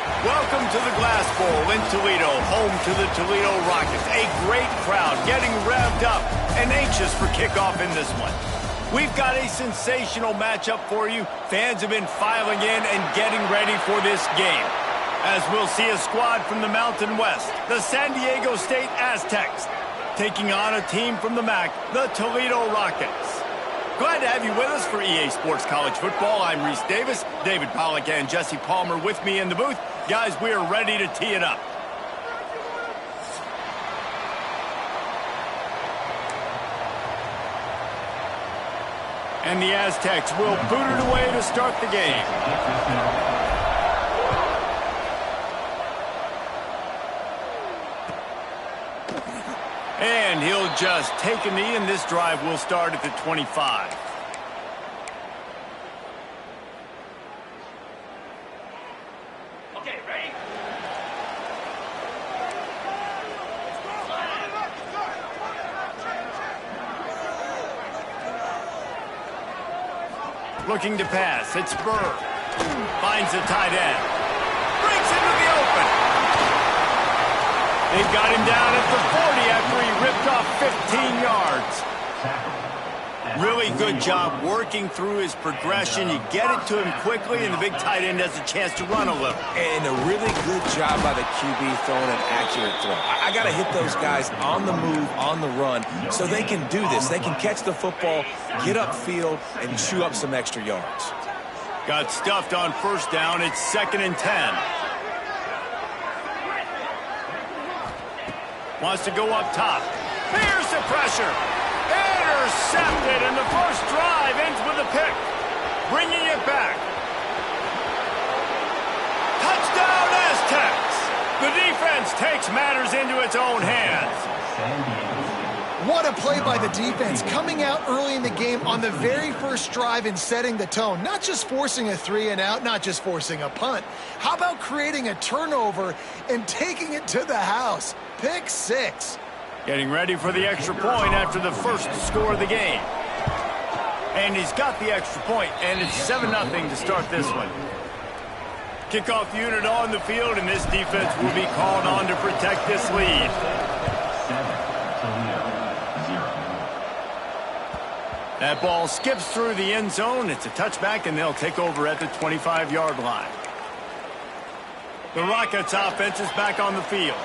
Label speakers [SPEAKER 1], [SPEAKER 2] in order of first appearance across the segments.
[SPEAKER 1] Welcome to the Glass Bowl in Toledo, home to the Toledo Rockets. A great crowd getting revved up and anxious for kickoff in this one. We've got a sensational matchup for you. Fans have been filing in and getting ready for this game. As we'll see a squad from the Mountain West, the San Diego State Aztecs, taking on a team from the MAC, the Toledo Rockets. Glad to have you with us for EA Sports College Football. I'm Reese Davis, David Pollack and Jesse Palmer with me in the booth. Guys, we are ready to tee it up. And the Aztecs will boot it away to start the game. And he'll just take a knee, and this drive will start at the 25.
[SPEAKER 2] Okay, ready?
[SPEAKER 1] Looking to pass. It's Burr. Finds the tight end. Breaks into the open. They've got him down at the 40 after he ripped off 15 yards. Really good job working through his progression. You get it to him quickly, and the big tight end has a chance to run a little.
[SPEAKER 3] And a really good job by the QB throwing an accurate throw. I got to hit those guys on the move, on the run, so they can do this. They can catch the football, get upfield, and chew up some extra yards.
[SPEAKER 1] Got stuffed on first down. It's 2nd and 10. Wants to go up top. Here's the pressure. Intercepted, and the first drive ends with a pick. Bringing it back. Touchdown, Aztecs. The defense takes matters into its own hands.
[SPEAKER 4] What a play by the defense, coming out early in the game on the very first drive and setting the tone. Not just forcing a 3-and-out, not just forcing a punt. How about creating a turnover and taking it to the house? Pick 6.
[SPEAKER 1] Getting ready for the extra point after the first score of the game. And he's got the extra point, and it's 7-0 to start this one. Kickoff unit on the field, and this defense will be called on to protect this lead. That ball skips through the end zone. It's a touchback, and they'll take over at the 25-yard line. The Rockets offense is back on the field.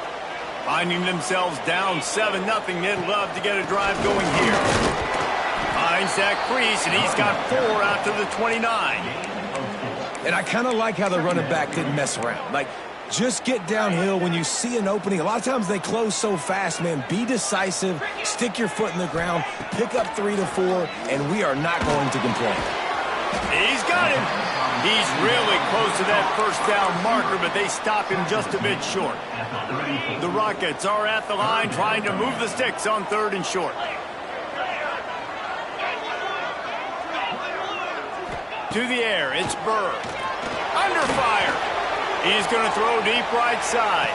[SPEAKER 1] Finding themselves down 7-0, they'd love to get a drive going here. Finds that crease, and he's got 4 out to the 29.
[SPEAKER 3] And I kind of like how the running back didn't mess around. Like, just get downhill when you see an opening. A lot of times they close so fast, man. Be decisive, stick your foot in the ground, pick up 3 to 4, and we are not going to complain.
[SPEAKER 1] He's got him. He's really close to that first down marker, but they stop him just a bit short. The Rockets are at the line trying to move the sticks on 3rd and short. To the air, it's Burr. Under fire. He's going to throw deep right side.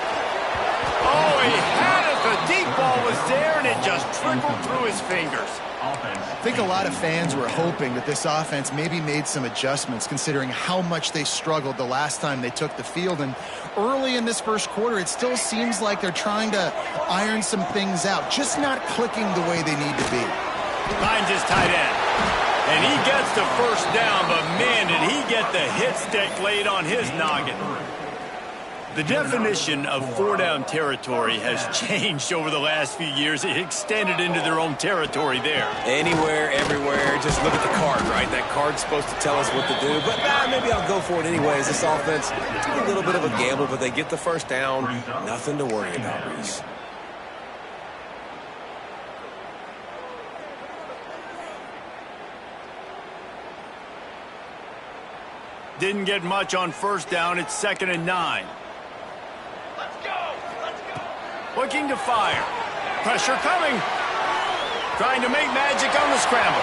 [SPEAKER 1] Oh, he had it. The deep ball was there, and it just trickled through his fingers.
[SPEAKER 4] I think a lot of fans were hoping that this offense maybe made some adjustments considering how much they struggled the last time they took the field. And early in this first quarter, it still seems like they're trying to iron some things out, just not clicking the way they need to be.
[SPEAKER 1] Finds his tight end. And he gets the first down, but man, did he get the hit stick laid on his noggin. The definition of 4-down territory has changed over the last few years. It extended into their own territory there.
[SPEAKER 3] Anywhere, everywhere, just look at the card, right? That card's supposed to tell us what to do, but maybe I'll go for it anyways. This offense, a little bit of a gamble, but they get the first down. Nothing to worry about, Reese.
[SPEAKER 1] Didn't get much on first down. It's 2nd and 9. Looking to fire. Pressure coming. Trying to make magic on the scramble.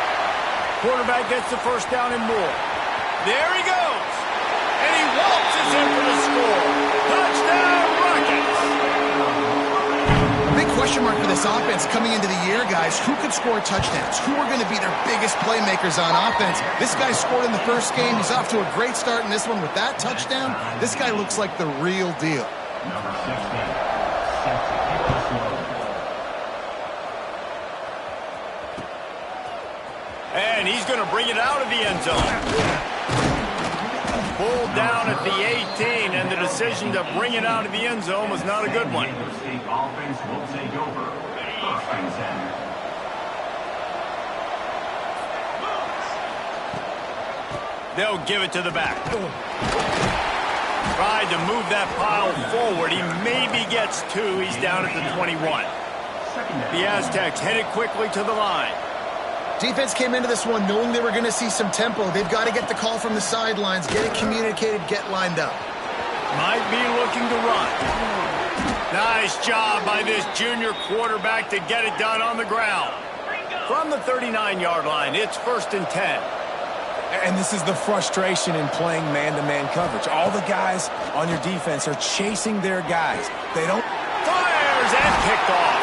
[SPEAKER 1] Quarterback gets the first down and more. There he goes. And he waltzes in for the score. Touchdown, Rockets.
[SPEAKER 4] Big question mark for the this offense coming into the year, guys, who could score touchdowns? Who are going to be their biggest playmakers on offense? This guy scored in the first game. He's off to a great start in this one with that touchdown. This guy looks like the real deal.
[SPEAKER 1] And he's going to bring it out of the end zone. Pulled down at the 18, and the decision to bring it out of the end zone was not a good one.
[SPEAKER 2] Offense will take over. First and 10.
[SPEAKER 1] They'll give it to the back. Tried to move that pile forward. He maybe gets two. He's down at the 21. The Aztecs headed quickly to the line.
[SPEAKER 4] Defense came into this one knowing they were going to see some tempo. They've got to get the call from the sidelines, get it communicated, get lined up.
[SPEAKER 1] Might be looking to run. Nice job by this junior quarterback to get it done on the ground. From the 39-yard line, it's 1st and 10.
[SPEAKER 3] And this is the frustration in playing man-to-man coverage. All the guys on your defense are chasing their guys. They don't...
[SPEAKER 1] Fires and picked off.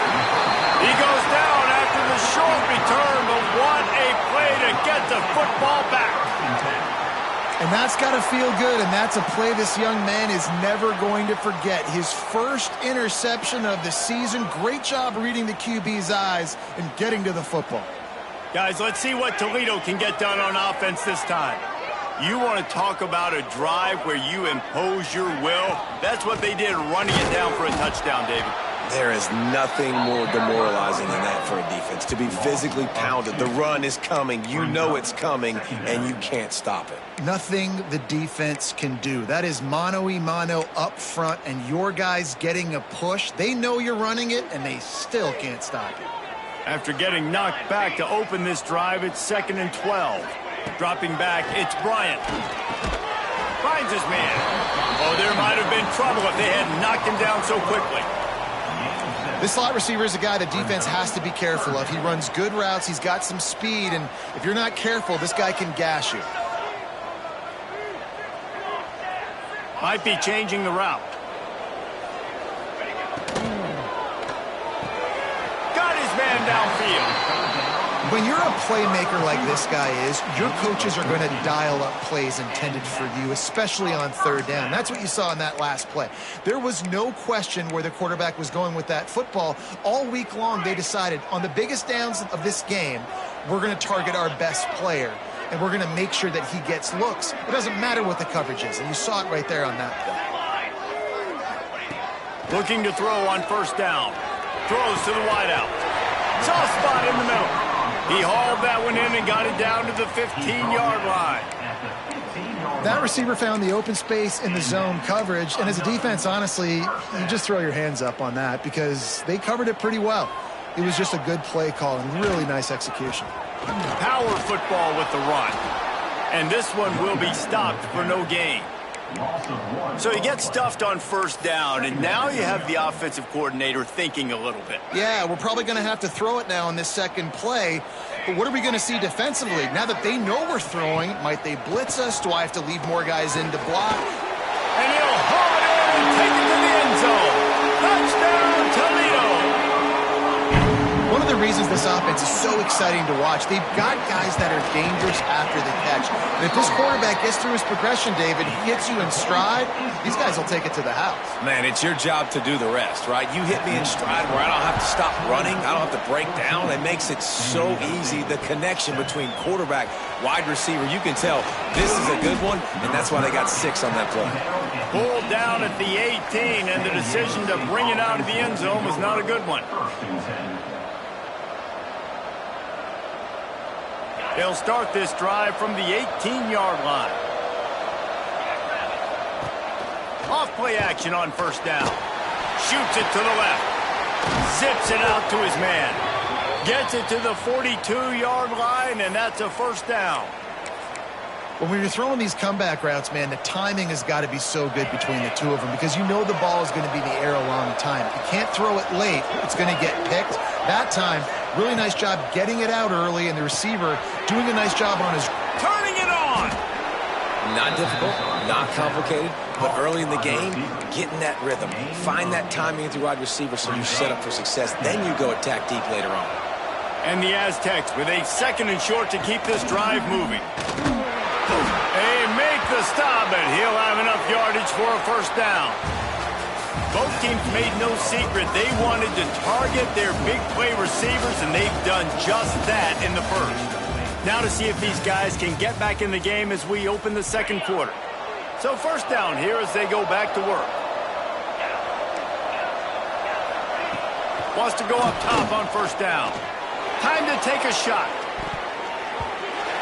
[SPEAKER 1] He goes down after the short return, but what a play to get the football back.
[SPEAKER 4] And that's got to feel good, and that's a play this young man is never going to forget. His first interception of the season. Great job reading the QB's eyes and getting to the football.
[SPEAKER 1] Guys, let's see what Toledo can get done on offense this time. You want to talk about a drive where you impose your will? That's what they did, running it down for a touchdown, David.
[SPEAKER 3] There is nothing more demoralizing than that for a defense, to be physically pounded. The run is coming. You know it's coming, and you can't stop it.
[SPEAKER 4] Nothing the defense can do. That is mano-a-mano up front, and your guys getting a push. They know you're running it, and they still can't stop it.
[SPEAKER 1] After getting knocked back to open this drive, it's 2nd and 12. Dropping back, it's Bryant. Finds his man. Oh, there might have been trouble if they hadn't knocked him down so quickly.
[SPEAKER 4] This slot receiver is a guy the defense has to be careful of. He runs good routes. He's got some speed, and if you're not careful, this guy can gash you.
[SPEAKER 1] Might be changing the route. Got his man downfield.
[SPEAKER 4] When you're a playmaker like this guy is, your coaches are going to dial up plays intended for you, especially on 3rd down. That's what you saw in that last play. There was no question where the quarterback was going with that football. All week long, they decided on the biggest downs of this game, we're going to target our best player, and we're going to make sure that he gets looks. It doesn't matter what the coverage is, and you saw it right there on that play.
[SPEAKER 1] Looking to throw on 1st down. Throws to the wideout. Soft spot in the middle. He hauled that one in and got it down to the 15-yard line.
[SPEAKER 4] That receiver found the open space in the zone coverage, and as a defense, honestly, you just throw your hands up on that because they covered it pretty well. It was just a good play call and really nice execution.
[SPEAKER 1] Power football with the run. And this one will be stopped for no gain. So he gets stuffed on 1st down, and now you have the offensive coordinator thinking a little bit.
[SPEAKER 4] Yeah, we're probably going to have to throw it now on this second play. But what are we going to see defensively? Now that they know we're throwing, might they blitz us? Do I have to leave more guys in to block?
[SPEAKER 1] And he'll haul it in and take it to the end zone. Touchdown, Toledo!
[SPEAKER 4] One of the reasons this offense is so exciting to watch, they've got guys that are dangerous after the catch. And if this quarterback gets through his progression, David, he hits you in stride, these guys will take it to the house.
[SPEAKER 3] Man, it's your job to do the rest, right? You hit me in stride where I don't have to stop running. I don't have to break down. It makes it so easy, the connection between quarterback, wide receiver. You can tell this is a good one, and that's why they got 6 on that play.
[SPEAKER 1] Pulled down at the 18, and the decision to bring it out of the end zone was not a good one. They'll start this drive from the 18-yard line. Off play action on 1st down. Shoots it to the left. Zips it out to his man. Gets it to the 42-yard line, and that's a 1st down.
[SPEAKER 4] When you're throwing these comeback routes, man, the timing has got to be so good between the two of them because you know the ball is going to be in the air a long time. If you can't throw it late, it's going to get picked. That time, really nice job getting it out early, and the receiver doing a nice job on his...
[SPEAKER 1] Turning it on!
[SPEAKER 3] Not difficult, not complicated, but early in the game, get in that rhythm. Find that timing with your wide receiver so you're set up for success. Then you go attack deep later on.
[SPEAKER 1] And the Aztecs with a 2nd and short to keep this drive moving. They make the stop, and he'll have enough yardage for a first down. Both teams made no secret they wanted to target their big play receivers, and they've done just that in the first. Now to see if these guys can get back in the game as we open the 2nd quarter. So first down here as they go back to work. Wants to go up top on first down. Time to take a shot.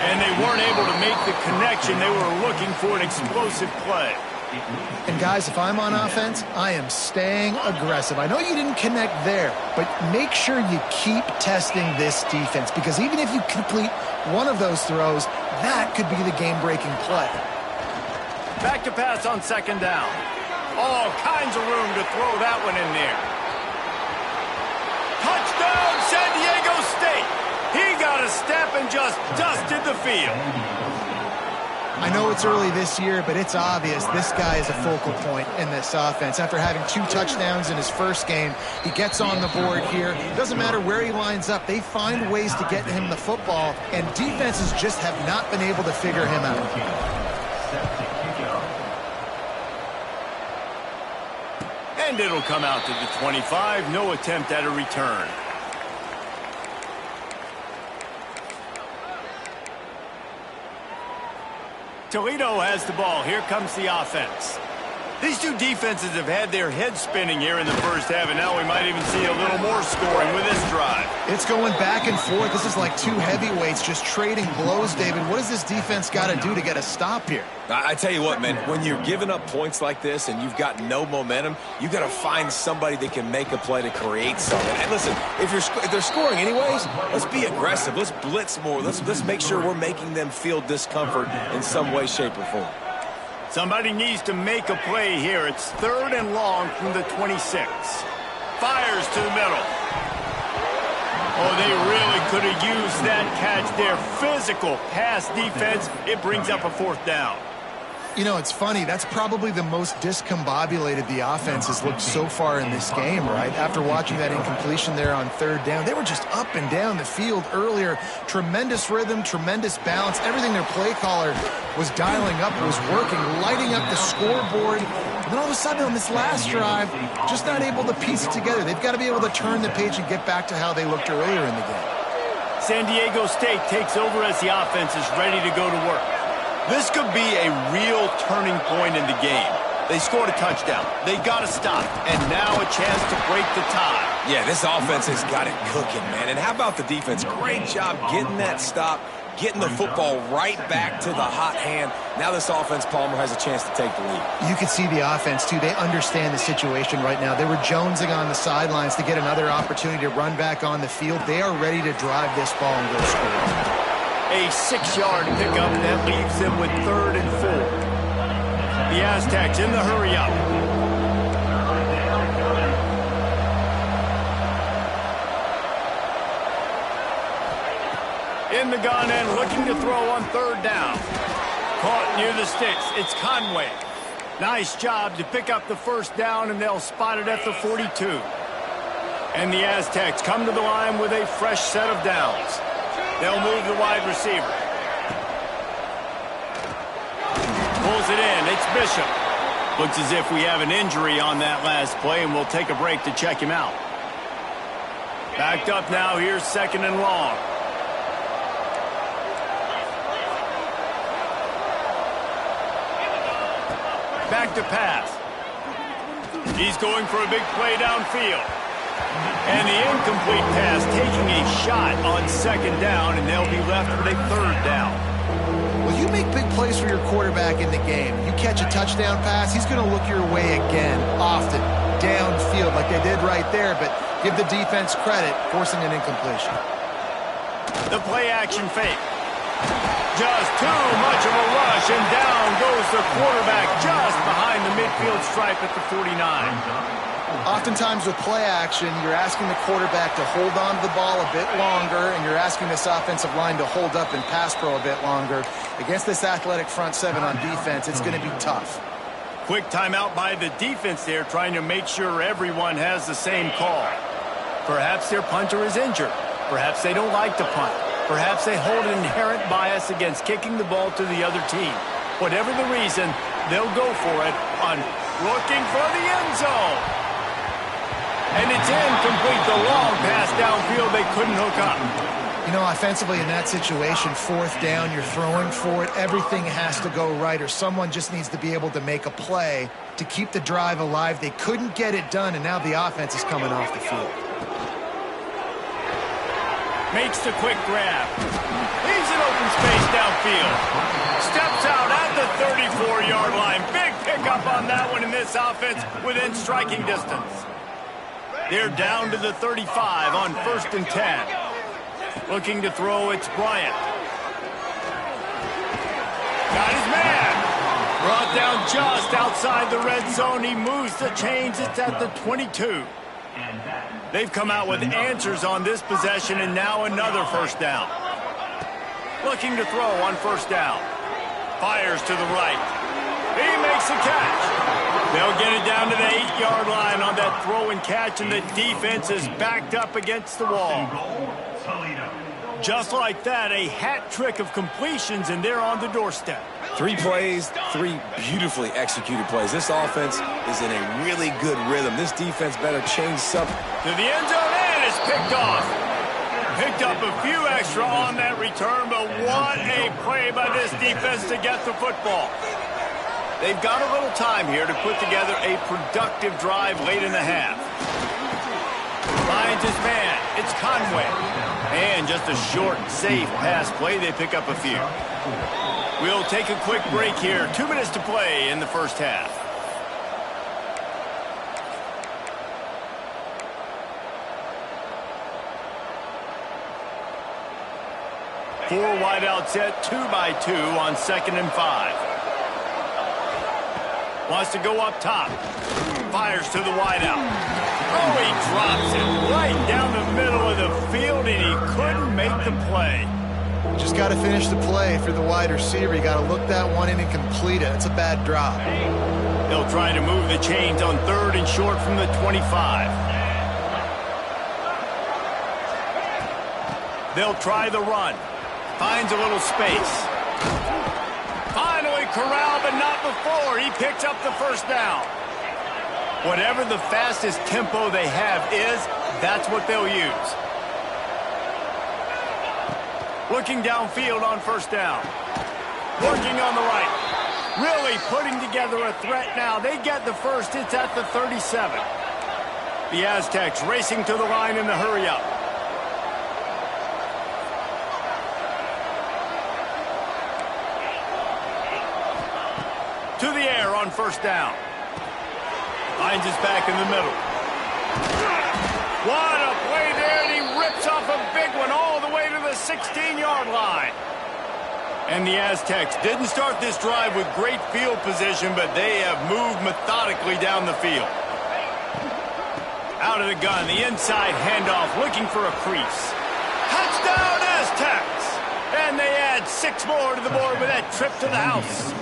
[SPEAKER 1] And they weren't able to make the connection. They were looking for an explosive play.
[SPEAKER 4] And guys, if I'm on offense, I am staying aggressive. I know you didn't connect there, but make sure you keep testing this defense, because even if you complete one of those throws, that could be the game-breaking play.
[SPEAKER 1] Back to pass on 2nd down. All kinds of room to throw that one in there. Touchdown, San Diego State. He got a step and just dusted the field.
[SPEAKER 4] I know it's early this year, but it's obvious this guy is a focal point in this offense. After having 2 touchdowns in his first game, he gets on the board here. Doesn't matter where he lines up. They find ways to get him the football, and defenses just have not been able to figure him out.
[SPEAKER 1] And it'll come out to the 25. No attempt at a return. Toledo has the ball. Here comes the offense. These two defenses have had their heads spinning here in the first half, and now we might even see a little more scoring with this drive.
[SPEAKER 4] It's going back and forth. This is like 2 heavyweights just trading blows, David. What does this defense got to do to get a stop here?
[SPEAKER 3] I tell you what, man, when you're giving up points like this and you've got no momentum, you got to find somebody that can make a play to create something. And listen, if they're scoring anyways, let's be aggressive. Let's blitz more. Let's make sure we're making them feel discomfort in some way, shape, or form.
[SPEAKER 1] Somebody needs to make a play here. It's 3rd and long from the 26. Fires to the middle. Oh, they really could have used that catch there. Physical pass defense. It brings up a 4th down.
[SPEAKER 4] You know, it's funny. That's probably the most discombobulated the offense has looked so far in this game, right? After watching that incompletion there on 3rd down, they were just up and down the field earlier. Tremendous rhythm, tremendous balance. Everything their play caller was dialing up was working, lighting up the scoreboard. And then all of a sudden on this last drive, just not able to piece it together. They've got to be able to turn the page and get back to how they looked earlier in the game.
[SPEAKER 1] San Diego State takes over as the offense is ready to go to work. This could be a real turning point in the game. They scored a touchdown. They got a stop. And now a chance to break the tie.
[SPEAKER 3] Yeah, this offense has got it cooking, man. And how about the defense? Great job getting that stop, getting the football right back to the hot hand. Now this offense, Palmer, has a chance to take the lead.
[SPEAKER 4] You can see the offense, too. They understand the situation right now. They were jonesing on the sidelines to get another opportunity to run back on the field. They are ready to drive this ball and go score.
[SPEAKER 1] A 6-yard pickup that leaves them with 3rd and 4. The Aztecs in the hurry-up. In the gun and looking to throw on 3rd down. Caught near the sticks. It's Conway. Nice job to pick up the first down, and they'll spot it at the 42. And the Aztecs come to the line with a fresh set of downs. They'll move the wide receiver. Pulls it in. It's Bishop. Looks as if we have an injury on that last play, and we'll take a break to check him out. Backed up now. Here's 2nd and long. Back to pass. He's going for a big play downfield. And the incomplete pass taking a shot on 2nd down, and they'll be left with a 3rd down.
[SPEAKER 4] Well, you make big plays for your quarterback in the game. You catch a touchdown pass, he's going to look your way again, often, downfield like they did right there, but give the defense credit, forcing an incompletion.
[SPEAKER 1] The play-action fake. Just too much of a rush, and down goes the quarterback just behind the midfield stripe at the 49.
[SPEAKER 4] Oftentimes with play action, you're asking the quarterback to hold on to the ball a bit longer, and you're asking this offensive line to hold up in pass pro a bit longer. Against this athletic front seven on defense, it's going to be tough.
[SPEAKER 1] Quick timeout by the defense there, trying to make sure everyone has the same call. Perhaps their punter is injured. Perhaps they don't like to punt. Perhaps they hold an inherent bias against kicking the ball to the other team. Whatever the reason, they'll go for it on looking for the end zone. And it's incomplete. The long pass downfield, they couldn't hook up.
[SPEAKER 4] You know, offensively in that situation, fourth down, you're throwing for it. Everything has to go right, or someone just needs to be able to make a play to keep the drive alive. They couldn't get it done, and now the offense is coming off the field.
[SPEAKER 1] Makes the quick grab. Leaves an open space downfield. Steps out at the 34-yard line. Big pickup on that one in this offense within striking distance. They're down to the 35 on 1st and 10. Looking to throw, it's Bryant. Got his man. Brought down just outside the red zone. He moves the chains. It's at the 22. They've come out with answers on this possession, and now another first down. Looking to throw on 1st down. Fires to the right. He makes the catch. They'll get it down to the 8-yard line on that throw and catch, and the defense is backed up against the wall. Just like that, a hat trick of completions, and they're on the doorstep.
[SPEAKER 3] 3 plays, 3 beautifully executed plays. This offense is in a really good rhythm. This defense better change something.
[SPEAKER 1] To the end zone, and it's picked off. Picked up a few extra on that return, but what a play by this defense to get the football. They've got a little time here to put together a productive drive late in the half. Finds his man. It's Conway. And just a short, safe pass play. They pick up a few. We'll take a quick break here. 2 minutes to play in the first half. Four wide out set, 2 by 2 on 2nd and 5. Wants to go up top. Fires to the wide out. Oh, he drops it right down the middle of the field, and he couldn't make the play.
[SPEAKER 4] Just got to finish the play for the wide receiver. You got to look that one in and complete it. It's a bad drop.
[SPEAKER 1] They'll try to move the chains on 3rd and short from the 25. They'll try the run. Finds a little space. Finally corralled, but not before. He picks up the first down. Whatever the fastest tempo they have is, that's what they'll use. Looking downfield on 1st down. Working on the right. Really putting together a threat now. They get the first. It's at the 37. The Aztecs racing to the line in the hurry-up. To the air on 1st down. Finds his back in the middle. What a play there, and he rips off a big one all the way to the 16-yard line. And the Aztecs didn't start this drive with great field position, but they have moved methodically down the field. Out of the gun, the inside handoff, looking for a crease. Touchdown, Aztecs! And they add 6 more to the board with that trip to the house.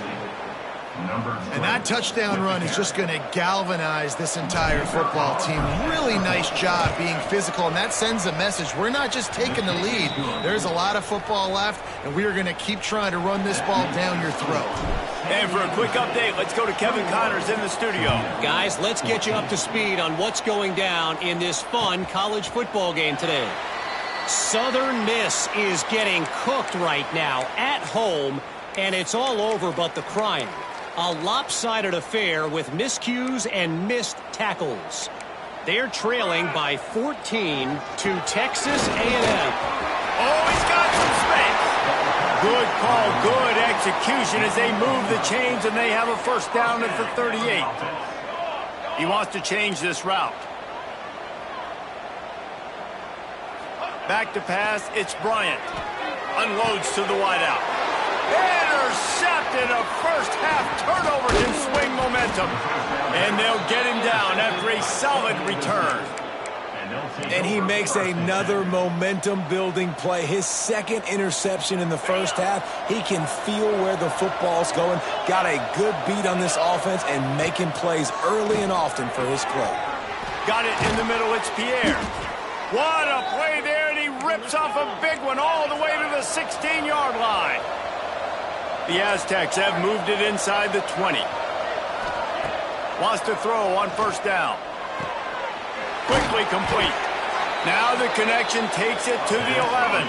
[SPEAKER 4] And that touchdown run is just going to galvanize this entire football team. Really nice job being physical, and that sends a message. We're not just taking the lead. There's a lot of football left, and we are going to keep trying to run this ball down your throat.
[SPEAKER 1] And for a quick update, let's go to Kevin Connors in the studio.
[SPEAKER 5] Guys, let's get you up to speed on what's going down in this fun college football game today. Southern Miss is getting cooked right now at home, and it's all over but the crying. A lopsided affair with miscues and missed tackles. They're trailing by 14 to Texas A&M.
[SPEAKER 1] Oh, he's got some space. Good call, good execution as they move the chains, and they have a first down at the 38. He wants to change this route. Back to pass, it's Bryant. Unloads to the wideout. Intercepted, a first half turnover can swing momentum. And they'll get him down after a solid return.
[SPEAKER 3] And he makes another momentum-building play. His second interception in the first half. He can feel where the football's going. Got a good beat on this offense and making plays early and often for his club.
[SPEAKER 1] Got it in the middle. It's Pierre. What a play there, and he rips off a big one all the way to the 16-yard line. The Aztecs have moved it inside the 20. Wants to throw on first down. Quickly complete. Now the connection takes it to the 11.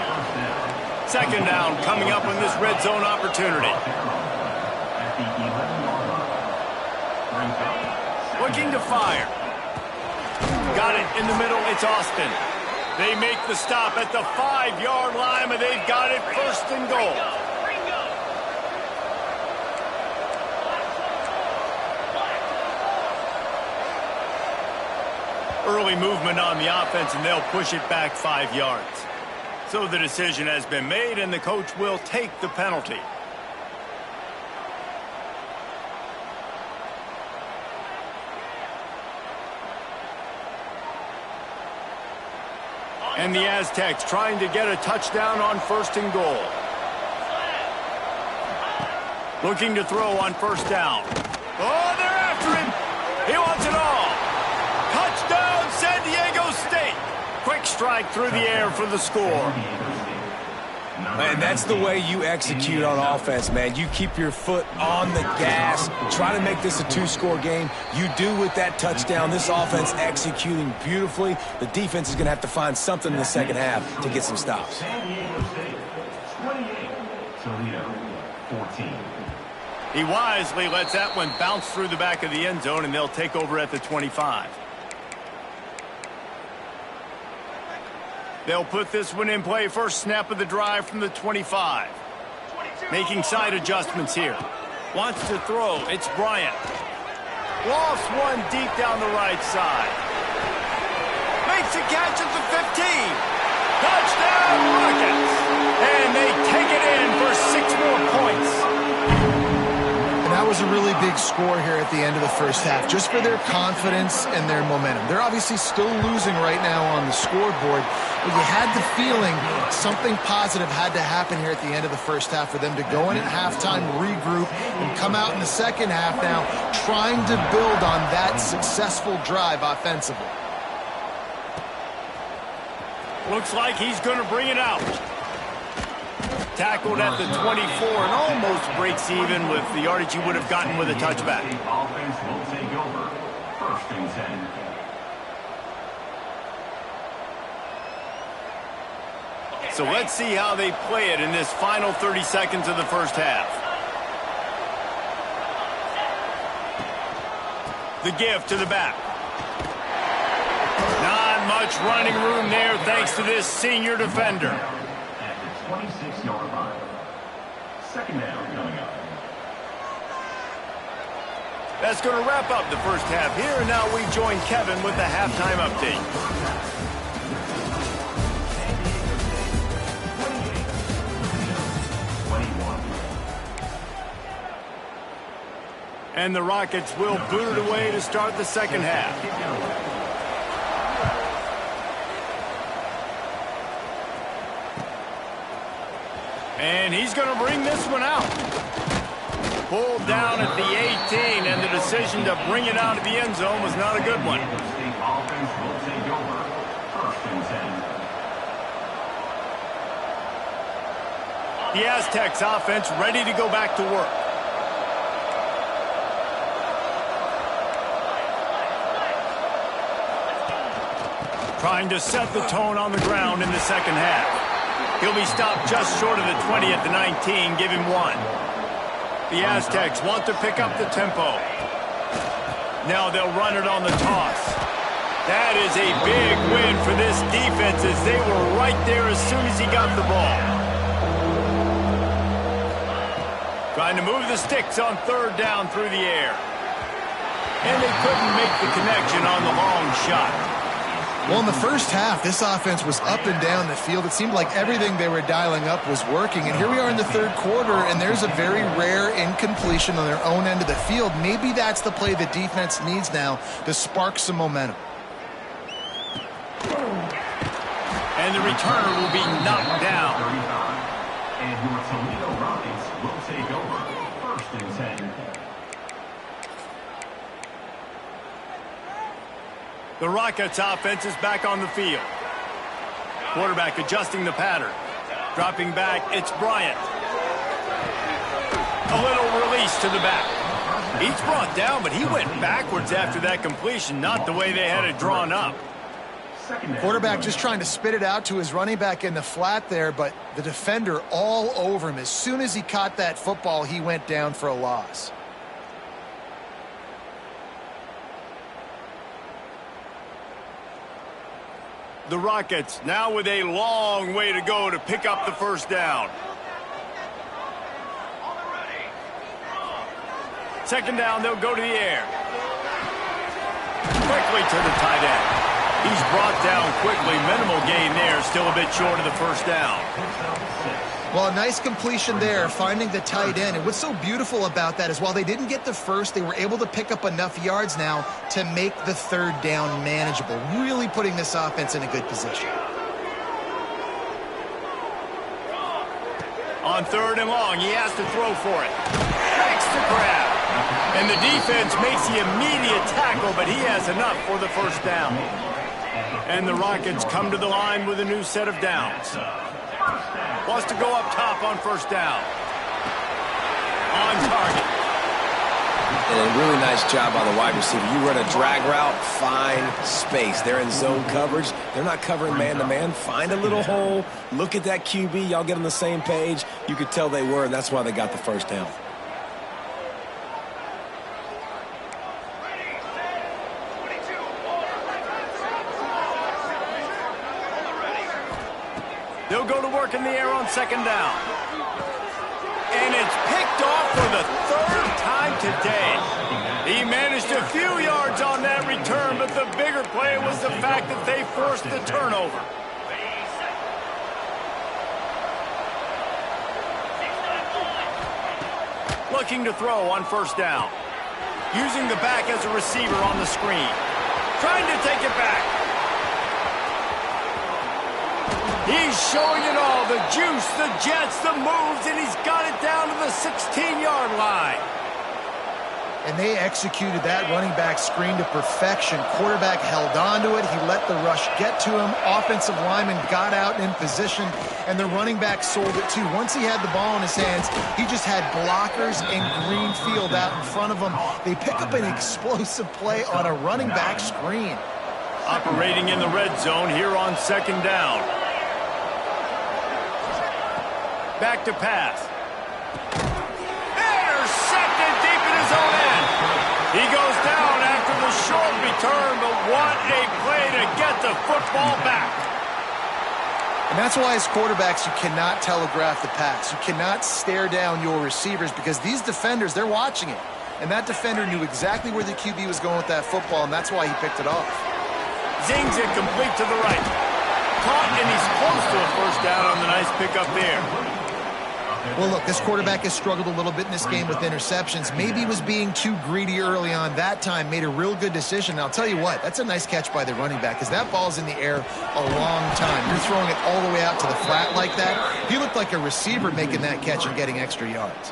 [SPEAKER 1] Second down coming up on this red zone opportunity. Looking to fire. Got it in the middle. It's Austin. They make the stop at the 5-yard line, but they've got it first and goal. Early movement on the offense, and they'll push it back 5 yards. So the decision has been made, and the coach will take the penalty. And the Aztecs trying to get a touchdown on first and goal. Looking to throw on first down. Oh, they're after him. He wants it all. Touchdown, San Diego State. Quick strike through the air for the score.
[SPEAKER 3] And that's the way you execute on offense, man. You keep your foot on the gas. Try to make this a 2-score game. You do with that touchdown. This offense executing beautifully. The defense is going to have to find something in the second half to get some stops.
[SPEAKER 2] San Diego State, 28. Toledo, 14.
[SPEAKER 1] He wisely lets that one bounce through the back of the end zone, and they'll take over at the 25. They'll put this one in play. First snap of the drive from the 25. Making side adjustments here. Wants to throw. It's Bryant. Lost one deep down the right side. Makes a catch at the 15. Touchdown, Rockets. And they take it in for 6 more points.
[SPEAKER 4] And that was a really big score here at the end of the first half, just for their confidence and their momentum. They're obviously still losing right now on the scoreboard, but you had the feeling something positive had to happen here at the end of the first half for them to go in at halftime, regroup, and come out in the second half now trying to build on that successful drive offensively.
[SPEAKER 1] Looks like he's going to bring it out. Tackled at the 24 and almost breaks even with the yardage he would have gotten with a touchback.
[SPEAKER 2] Offense will take over. First and 10.
[SPEAKER 1] So let's see how they play it in this final 30 seconds of the first half. The give to the back. Not much running room there thanks to this senior defender.
[SPEAKER 2] At the 26-yard line. Second down coming up.
[SPEAKER 1] That's going to wrap up the first half here, and now we join Kevin with the halftime update. And the Rockets will boot it away to start the second half. And he's going to bring this one out. Pulled down at the 18, and the decision to bring it out of the end zone was not a good one.
[SPEAKER 2] State offense will take over. First and 10.
[SPEAKER 1] The Aztecs offense ready to go back to work. Trying to set the tone on the ground in the second half. He'll be stopped just short of the 20 at the 19, give him 1. The Aztecs want to pick up the tempo. Now they'll run it on the toss. That is a big win for this defense as they were right there as soon as he got the ball. Trying to move the sticks on third down through the air. And they couldn't make the connection on the long shot.
[SPEAKER 4] Well, in the first half, this offense was up and down the field. It seemed like everything they were dialing up was working. And here we are in the third quarter, and there's a very rare incompletion on their own end of the field. Maybe that's the play the defense needs now to spark some momentum.
[SPEAKER 1] And the returner will be knocked down.
[SPEAKER 2] And your Toledo Rockets will take over 1st and 10.
[SPEAKER 1] The Rockets offense is back on the field. Quarterback adjusting the pattern. Dropping back, it's Bryant. A little release to the back. He's brought down, but he went backwards after that completion, not the way they had it drawn up.
[SPEAKER 4] Quarterback just trying to spit it out to his running back in the flat there, but the defender all over him. As soon as he caught that football, he went down for a loss.
[SPEAKER 1] The Rockets now with a long way to go to pick up the first down. Second down, they'll go to the air. Quickly to the tight end. He's brought down quickly. Minimal gain there, still a bit short of the first down.
[SPEAKER 4] Well, a nice completion there, finding the tight end. And what's so beautiful about that is while they didn't get the first, they were able to pick up enough yards now to make the third down manageable, really putting this offense in a good position.
[SPEAKER 1] On 3rd and long, he has to throw for it. Makes the grab. And the defense makes the immediate tackle, but he has enough for the first down. And the Rockets come to the line with a new set of downs. Wants to go up top on first down. On target.
[SPEAKER 3] And a really nice job by the wide receiver. You run a drag route, find space. They're in zone coverage. They're not covering man-to-man. Find a little hole. Look at that QB. Y'all get on the same page. You could tell they were, and that's why they got the first down.
[SPEAKER 1] They'll go to work in the air on second down. And it's picked off for the 3rd time today. He managed a few yards on that return, but the bigger play was the fact that they forced the turnover. Looking to throw on first down. Using the back as a receiver on the screen. Trying to take it back. He's showing it all, the juice, the jets, the moves, and he's got it down to the 16-yard line.
[SPEAKER 4] And they executed that running back screen to perfection. Quarterback held on to it. He let the rush get to him. Offensive lineman got out in position, and the running back sold it too. Once he had the ball in his hands, he just had blockers and green field out in front of him. They pick up an explosive play on a running back screen.
[SPEAKER 1] Operating in the red zone here on second down. Back to pass. Intercepted deep in his own end. He goes down after the short return, but what a play to get the football back.
[SPEAKER 4] And that's why as quarterbacks, you cannot telegraph the pass. You cannot stare down your receivers because these defenders, they're watching it. And that defender knew exactly where the QB was going with that football, and that's why he picked it off.
[SPEAKER 1] Zings it complete to the right. Caught, and he's close to a first down on the nice pickup there.
[SPEAKER 4] Well, look, this quarterback has struggled a little bit in this game with interceptions. Maybe he was being too greedy early on. That time made a real good decision. And I'll tell you what, that's a nice catch by the running back because that ball's in the air a long time. You're throwing it all the way out to the flat like that. He looked like a receiver making that catch and getting extra yards.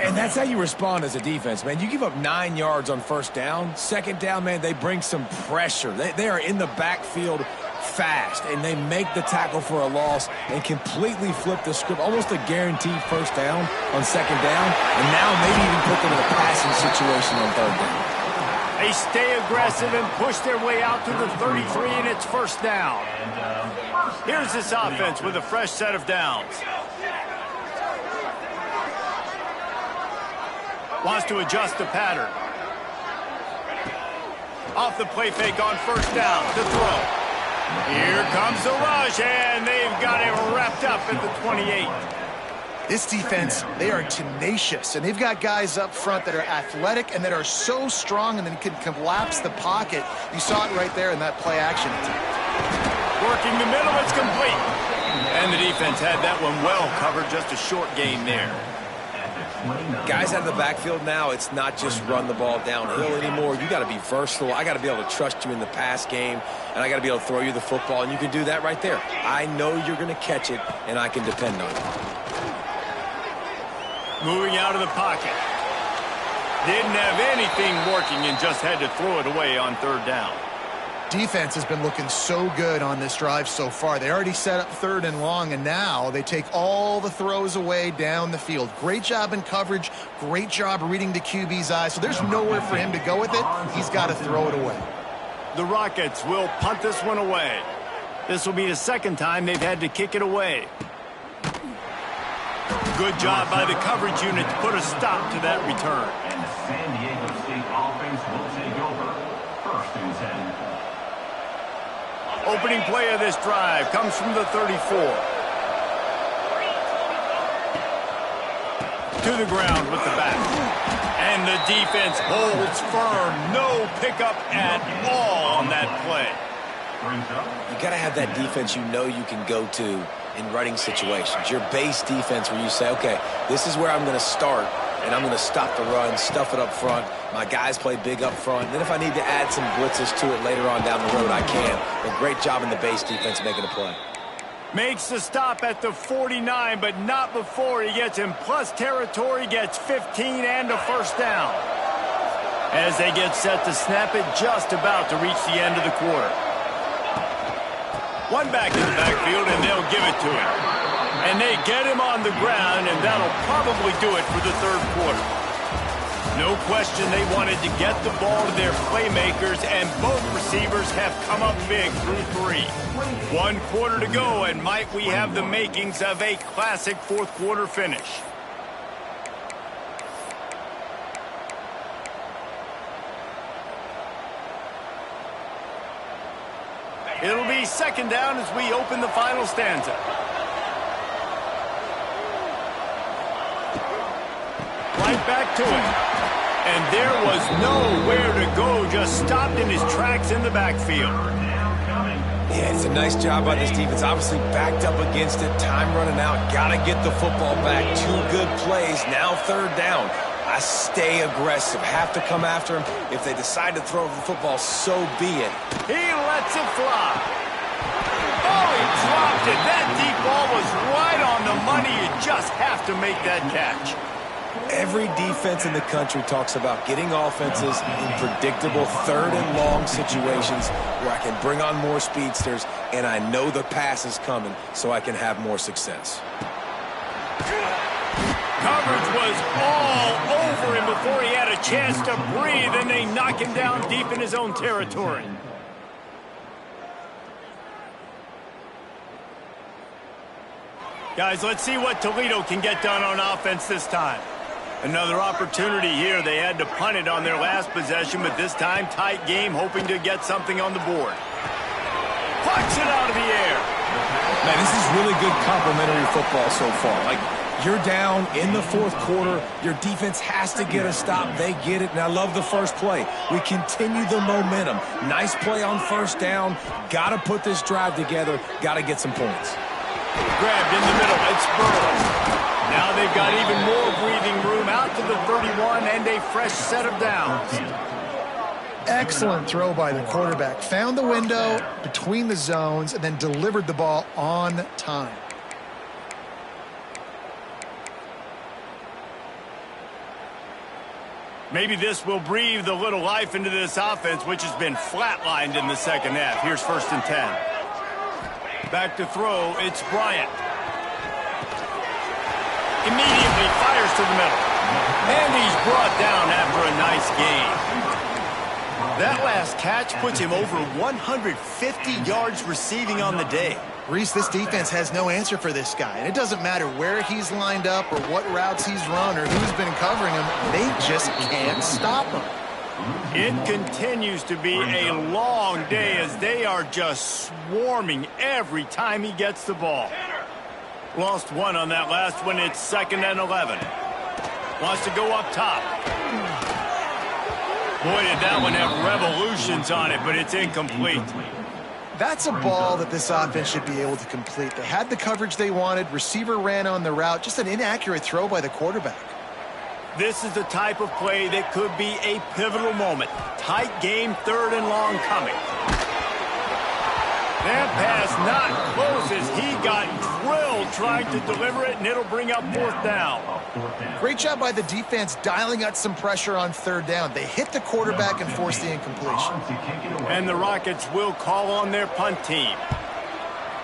[SPEAKER 3] And that's how you respond as a defense, man. You give up 9 yards on first down. Second down, man, they bring some pressure. They are in the backfield fast, and they make the tackle for a loss and completely flip the script. Almost a guaranteed first down on second down, and now maybe even put them in a passing situation on third down.
[SPEAKER 1] They stay aggressive and push their way out to the 33, and it's first down. Here's this offense with a fresh set of downs. Wants to adjust the pattern. Off the play fake on first down to throw. Here comes the rush, and they've got it wrapped up at the 28.
[SPEAKER 4] This defense, they are tenacious, and they've got guys up front that are athletic and that are so strong and then can collapse the pocket. You saw it right there in that play action attempt.
[SPEAKER 1] Working the middle, it's complete. And the defense had that one well covered, just a short gain there.
[SPEAKER 3] Guys out of the backfield now, it's not just run the ball downhill anymore. You got to be versatile. I got to be able to trust you in the pass game, and I got to be able to throw you the football, and you can do that right there. I know you're going to catch it, and I can depend on it.
[SPEAKER 1] Moving out of the pocket. Didn't have anything working and just had to throw it away on third down.
[SPEAKER 4] Defense has been looking so good on this drive so far. They already set up 3rd and long, and now they take all the throws away down the field. Great job in coverage. Great job reading the QB's eyes. So there's nowhere for him to go with it. He's got to throw it away.
[SPEAKER 1] The Rockets will punt this one away. This will be the second time they've had to kick it away. Good job by the coverage unit to put a stop to that return.
[SPEAKER 2] And the San Diego State offense will take over. 1st and 10.
[SPEAKER 1] Opening play of this drive comes from the 34. To the ground with the back. And the defense holds firm. No pickup at all on that play.
[SPEAKER 3] You got to have that defense you know you can go to in running situations. Your base defense where you say, okay, this is where I'm going to start, and I'm going to stop the run, stuff it up front. My guys play big up front. Then if I need to add some blitzes to it later on down the road, I can. But great job in the base defense making a play.
[SPEAKER 1] Makes the stop at the 49, but not before he gets in plus territory, gets 15 and a 1st down. As they get set to snap it, just about to reach the end of the quarter. One back in the backfield, and they'll give it to him. And they get him on the ground, and that'll probably do it for the 3rd quarter. No question they wanted to get the ball to their playmakers, and both receivers have come up big through 3. 1 quarter to go, and might we have the makings of a classic 4th quarter finish. It'll be 2nd down as we open the final stanza. Right back to him. And there was nowhere to go, just stopped in his tracks in the backfield.
[SPEAKER 3] Yeah, it's a nice job by this defense. Obviously backed up against it, time running out. Got to get the football back. 2 good plays, now 3rd down. I stay aggressive, have to come after him. If they decide to throw the football, so be it.
[SPEAKER 1] He lets it fly. Oh, he dropped it. That deep ball was right on the money. You just have to make that catch.
[SPEAKER 3] Every defense in the country talks about getting offenses in predictable 3rd and long situations where I can bring on more speedsters and I know the pass is coming so I can have more success.
[SPEAKER 1] Coverage was all over him before he had a chance to breathe, and they knock him down deep in his own territory. Guys, let's see what Toledo can get done on offense this time. Another opportunity here. They had to punt it on their last possession, but this time tight game, hoping to get something on the board. Plucks it out of the air.
[SPEAKER 3] Man, this is really good complementary football so far. Like, you're down in the 4th quarter. Your defense has to get a stop. They get it, and I love the first play. We continue the momentum. Nice play on 1st down. Got to put this drive together. Got to get some points.
[SPEAKER 1] Grabbed in the middle. It's Burrow. Now they've got even more breathing room out to the 31 and a fresh set of downs.
[SPEAKER 4] Excellent throw by the quarterback. Found the window between the zones and then delivered the ball on time.
[SPEAKER 1] Maybe this will breathe a little life into this offense, which has been flatlined in the 2nd half. Here's 1st and 10. Back to throw, it's Bryant. Immediately fires to the middle. And he's brought down after a nice gain. That last catch puts him over 150 yards receiving on the day.
[SPEAKER 4] Reese, this defense has no answer for this guy. And it doesn't matter where he's lined up or what routes he's run or who's been covering him. They just can't stop him.
[SPEAKER 1] It continues to be a long day as they are just swarming every time he gets the ball. Lost one on that last one. It's 2nd and 11. Wants to go up top. Boy, did that one have revolutions on it, but it's incomplete.
[SPEAKER 4] That's a ball that this offense should be able to complete. They had the coverage they wanted. Receiver ran on the route. Just an inaccurate throw by the quarterback.
[SPEAKER 1] This is the type of play that could be a pivotal moment. Tight game, 3rd and long coming. That pass not close as he got drilled trying to deliver it, and it'll bring up 4th down.
[SPEAKER 4] Great job by the defense dialing out some pressure on 3rd down. They hit the quarterback and forced the incompletion.
[SPEAKER 1] And the Rockets will call on their punt team.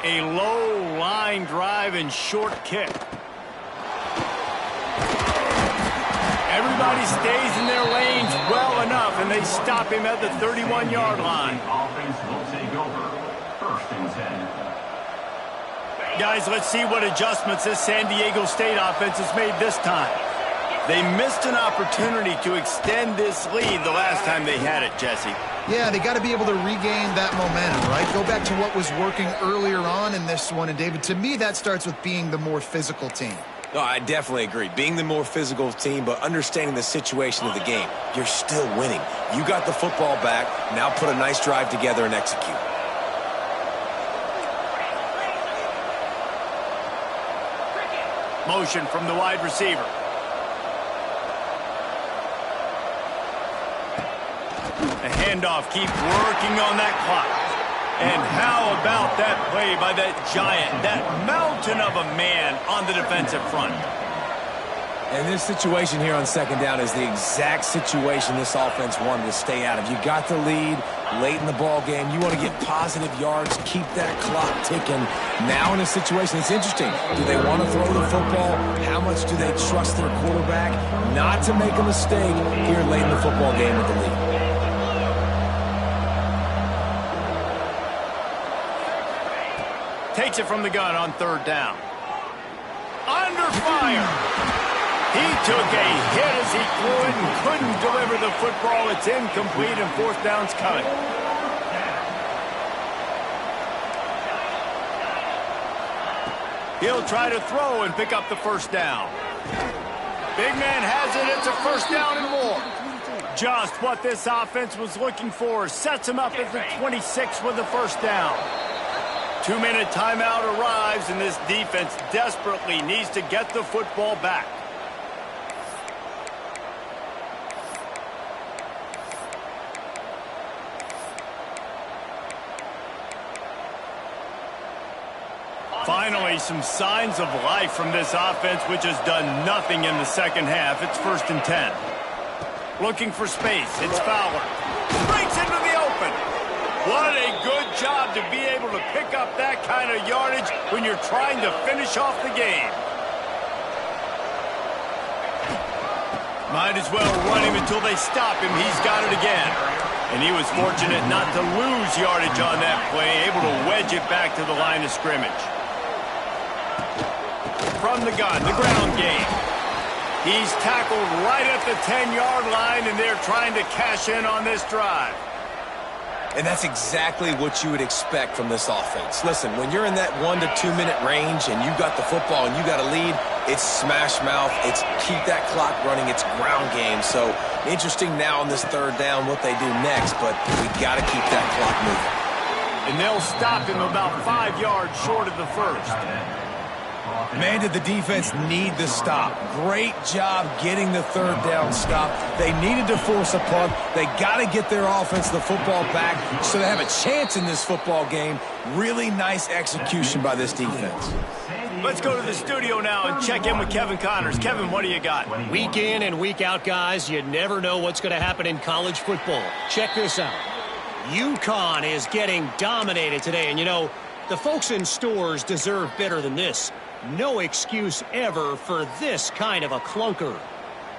[SPEAKER 1] A low line drive and short kick. Everybody stays in their lanes well enough, and they stop him at the 31-yard line.
[SPEAKER 2] Offense will take over. 1st and 10.
[SPEAKER 1] Guys, let's see what adjustments this San Diego State offense has made this time. They missed an opportunity to extend this lead the last time they had it, Jesse.
[SPEAKER 4] Yeah, they got to be able to regain that momentum, right? Go back to what was working earlier on in this one. And, David, to me, that starts with being the more physical team.
[SPEAKER 3] No, I definitely agree. Being the more physical team, but understanding the situation of the game. You're still winning. You got the football back. Now put a nice drive together and execute.
[SPEAKER 1] Motion from the wide receiver. The handoff, keep working on that clock. And how about that play by that giant, that mountain of a man on the defensive front?
[SPEAKER 3] And this situation here on 2nd down is the exact situation this offense wanted to stay out of. You got the lead late in the ball game. You want to get positive yards, keep that clock ticking. Now in a situation, it's interesting. Do they want to throw the football? How much do they trust their quarterback not to make a mistake here late in the football game with the lead?
[SPEAKER 1] Takes it from the gun on 3rd down. Under fire. He took a hit as he threw it and couldn't deliver the football. It's incomplete and 4th down's coming. He'll try to throw and pick up the 1st down. Big man has it. It's a 1st down and more. Just what this offense was looking for. Sets him up at the 26 with the 1st down. 2-minute timeout arrives, and this defense desperately needs to get the football back. Finally, some signs of life from this offense, which has done nothing in the 2nd half. It's 1st and 10. Looking for space. It's Fowler. Breaks into the open. What a good job to be able to pick up that kind of yardage when you're trying to finish off the game. Might as well run him until they stop him. He's got it again. And he was fortunate not to lose yardage on that play, able to wedge it back to the line of scrimmage. From the gun, the ground game. He's tackled right at the 10-yard line, and they're trying to cash in on this drive.
[SPEAKER 3] And that's exactly what you would expect from this offense. Listen, when you're in that 1 to 2 minute range and you got the football and you got a lead, it's smash mouth, it's keep that clock running, it's ground game. So interesting now on this 3rd down what they do next, but we got to keep that clock moving.
[SPEAKER 1] And they'll stop him about 5 yards short of the 1st.
[SPEAKER 3] Man, did the defense need the stop. Great job getting the 3rd down stop. They needed to force a punt. They got to get their offense the football back so they have a chance in this football game. Really nice execution by this defense.
[SPEAKER 1] Let's go to the studio now and check in with Kevin Connors. Kevin, what do you got?
[SPEAKER 5] Week in and week out, guys, you never know what's going to happen in college football. Check this out. UConn is getting dominated today. And, you know, the folks in stores deserve better than this. No excuse ever for this kind of a clunker.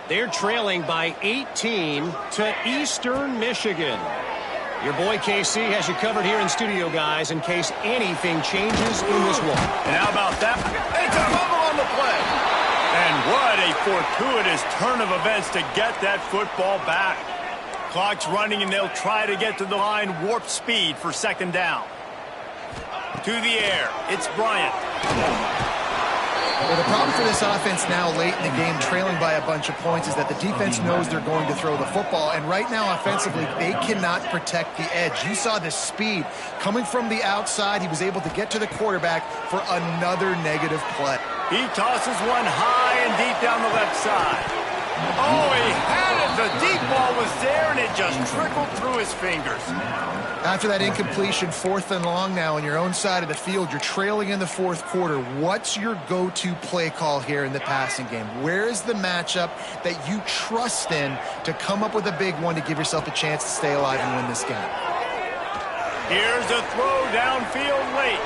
[SPEAKER 5] They're trailing by 18 to Eastern Michigan. Your boy KC has you covered here in studio, guys, in case anything changes in this one.
[SPEAKER 1] And how about that? It's a fumble on the play. And what a fortuitous turn of events to get that football back. Clock's running, and they'll try to get to the line warp speed for 2nd down. To the air, it's Bryant.
[SPEAKER 4] Well, the problem for this offense now late in the game, trailing by a bunch of points, is that the defense knows they're going to throw the football. And right now, offensively, they cannot protect the edge. You saw the speed coming from the outside. He was able to get to the quarterback for another negative play.
[SPEAKER 1] He tosses one high and deep down the left side. Oh, he had it. The deep ball was there, and it just trickled through his fingers.
[SPEAKER 4] After that incompletion, 4th and long now on your own side of the field, you're trailing in the 4th quarter. What's your go-to play call here in the passing game? Where is the matchup that you trust in to come up with a big one to give yourself a chance to stay alive and win this game?
[SPEAKER 1] Here's a throw downfield late.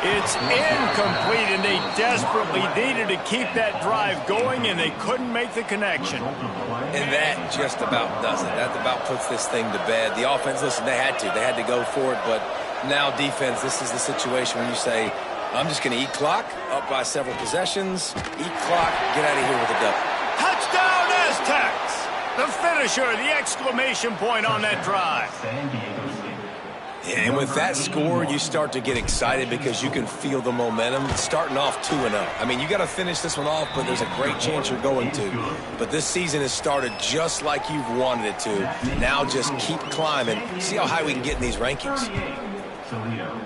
[SPEAKER 1] It's incomplete, and they desperately needed to keep that drive going, and they couldn't make the connection.
[SPEAKER 3] And that just about does it. That about puts this thing to bed. The offense, listen, they had to go for it, but now defense, this is the situation when you say, I'm just going to eat clock, up by several possessions, eat clock, get out of here with a W.
[SPEAKER 1] Touchdown, Aztecs! The finisher, the exclamation point on that drive.
[SPEAKER 3] Yeah, and with that score, you start to get excited because you can feel the momentum. It's starting off 2-0. I mean, you got to finish this one off, but there's a great chance you're going to. But this season has started just like you've wanted it to. Now just keep climbing. See how high we can get in these rankings.
[SPEAKER 2] Toledo,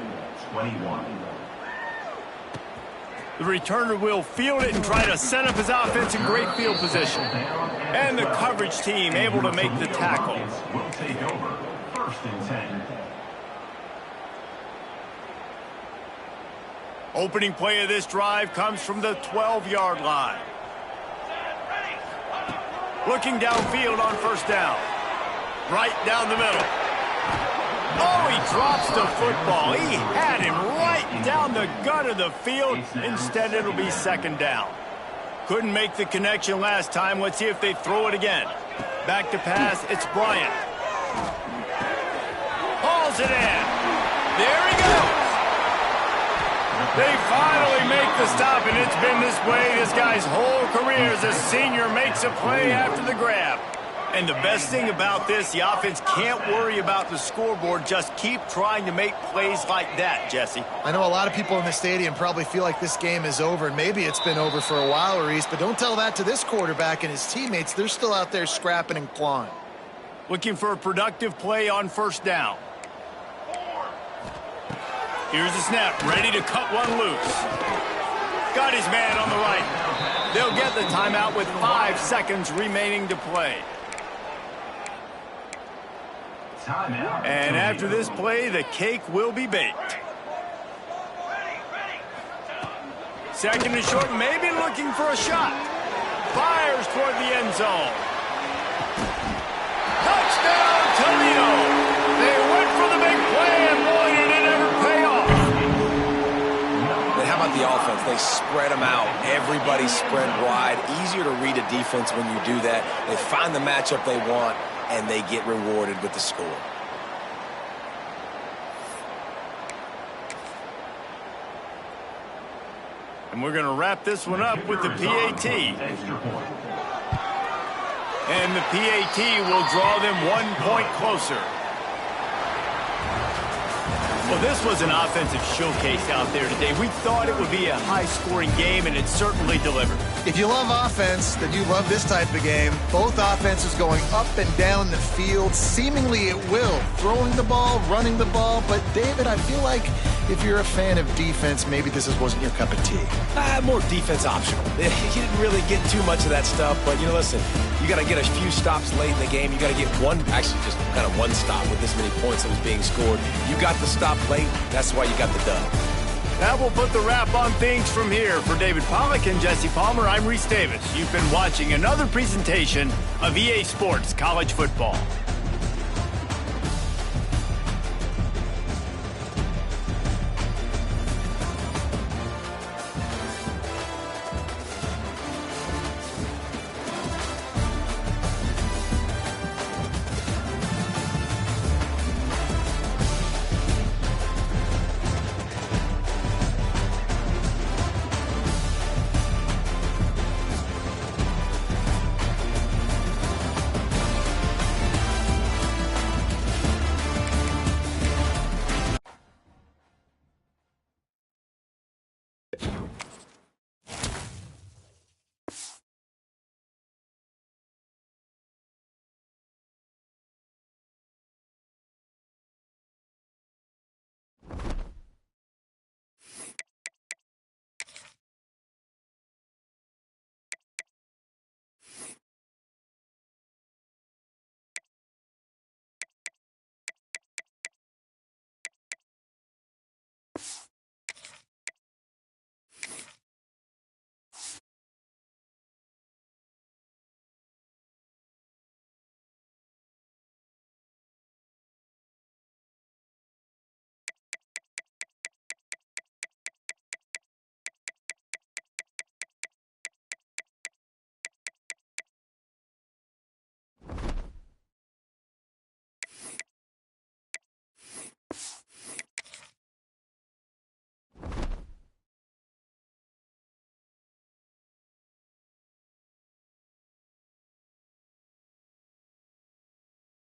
[SPEAKER 2] 21.
[SPEAKER 1] The returner will field it and try to set up his offense in great field position. And the coverage team able to make the tackle.
[SPEAKER 2] Will take over. 1st and 10.
[SPEAKER 1] Opening play of this drive comes from the 12-yard line. Looking downfield on 1st down. Right down the middle. Oh, he drops the football. He had him right down the gut of the field. Instead, it'll be 2nd down. Couldn't make the connection last time. Let's see if they throw it again. Back to pass. It's Bryant. Hauls it in. There he goes. They finally make the stop, and it's been this way this guy's whole career as a senior makes a play after the grab. And the best thing about this, the offense can't worry about the scoreboard. Just keep trying to make plays like that, Jesse.
[SPEAKER 4] I know a lot of people in the stadium probably feel like this game is over, and maybe it's been over for a while, Reese, but don't tell that to this quarterback and his teammates. They're still out there scrapping and clawing.
[SPEAKER 1] Looking for a productive play on 1st down. Here's the snap, ready to cut one loose. Got his man on the right. They'll get the timeout with 5 seconds remaining to play.
[SPEAKER 2] Timeout.
[SPEAKER 1] And after this play, the cake will be baked. 2nd and short, maybe looking for a shot. Fires toward the end zone. Touchdown, Toledo! They went for the big play, and boy, did it ever pay off.
[SPEAKER 3] But how about the offense? They spread them out. Everybody spread wide. Easier to read a defense when you do that. They find the matchup they want, and they get rewarded with the score.
[SPEAKER 1] And we're going to wrap this one up with the PAT.
[SPEAKER 2] Extra point.
[SPEAKER 1] And the PAT will draw them 1 point closer. Well, this was an offensive showcase out there today. We thought it would be a high-scoring game, and it certainly delivered.
[SPEAKER 4] If you love offense, then you love this type of game. Both offenses going up and down the field, seemingly at will. Throwing the ball, running the ball. But, David, I feel like if you're a fan of defense, maybe this wasn't your cup of tea.
[SPEAKER 3] More defense optional. You didn't really get too much of that stuff, but, you know, listen, you got to get a few stops late in the game. You got to get just kind of one stop with this many points that was being scored. You got the stop late. That's why you got the dub.
[SPEAKER 1] That will put the wrap on things from here. For David Pollack and Jesse Palmer, I'm Reese Davis. You've been watching another presentation of EA Sports College Football.